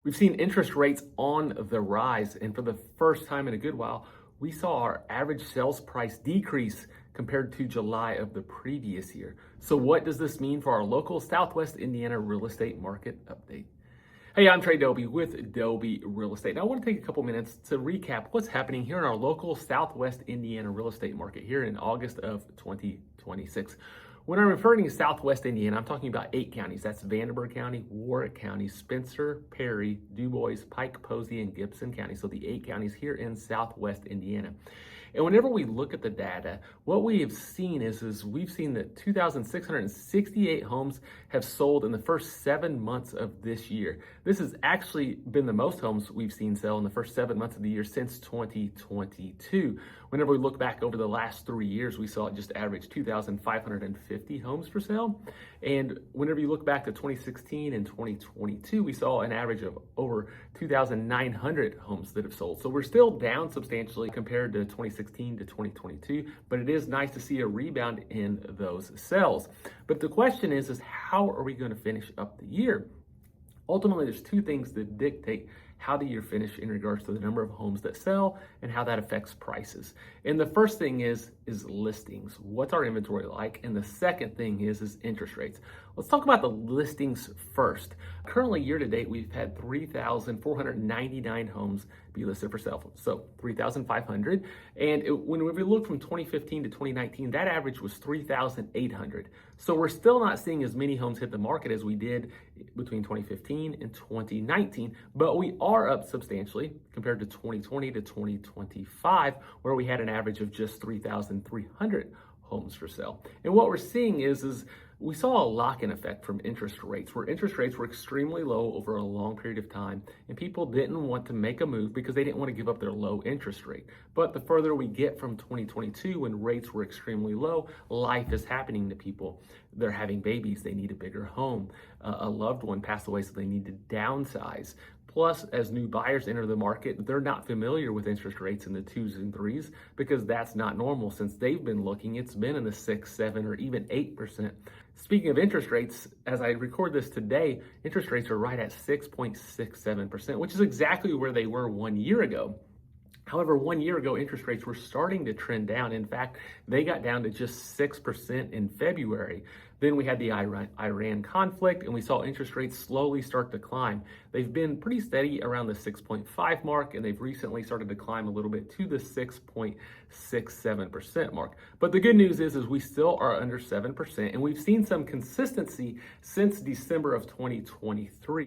We've seen interest rates on the rise, and for the first time in a good while, we saw our average sales price decrease compared to July of the previous year. So, what does this mean for our local Southwest Indiana real estate market update? Hey, I'm Trey Doby with Doby Real Estate. Now, I want to take a couple minutes to recap what's happening here in our local Southwest Indiana real estate market here in August of 2026. When I'm referring to Southwest Indiana, I'm talking about 8 counties. That's Vanderburgh County, Warwick County, Spencer, Perry, DuBois, Pike, Posey, and Gibson County. So the 8 counties here in Southwest Indiana. And whenever we look at the data, what we have seen is we've seen that 2,668 homes have sold in the first 7 months of this year. This has actually been the most homes we've seen sell in the first 7 months of the year since 2022. Whenever we look back over the last 3 years, we saw it just average 2,550 homes for sale. And whenever you look back to 2016 and 2022, we saw an average of over 2,900 homes that have sold. So we're still down substantially compared to 2016 to 2022, but it is nice to see a rebound in those sales. But the question is how are we going to finish up the year? Ultimately, there's two things that dictate how the year finish in regards to the number of homes that sell and how that affects prices. And the first thing is listings. What's our inventory like? And the second thing is interest rates. Let's talk about the listings first. Currently, year to date, we've had 3,499 homes be listed for sale. So 3,500. And when we look from 2015 to 2019, that average was 3,800. So we're still not seeing as many homes hit the market as we did between 2015 and 2019, but we are up substantially compared to 2020 to 2025, where we had an average of just 3,300 homes for sale. And what we're seeing is we saw a lock-in effect from interest rates, where interest rates were extremely low over a long period of time, and people didn't want to make a move because they didn't want to give up their low interest rate. But the further we get from 2022, when rates were extremely low, life is happening to people. They're having babies, they need a bigger home. A loved one passed away, so they need to downsize. Plus, as new buyers enter the market, they're not familiar with interest rates in the 2s and 3s because that's not normal. Since they've been looking, it's been in the 6, 7, or even 8%. Speaking of interest rates, as I record this today, interest rates are right at 6.67%, which is exactly where they were 1 year ago. However, 1 year ago, interest rates were starting to trend down. In fact, they got down to just 6% in February. Then we had the Iran conflict, and we saw interest rates slowly start to climb. They've been pretty steady around the 6.5 mark, and they've recently started to climb a little bit to the 6.67% mark. But the good news is we still are under 7%, and we've seen some consistency since December of 2023.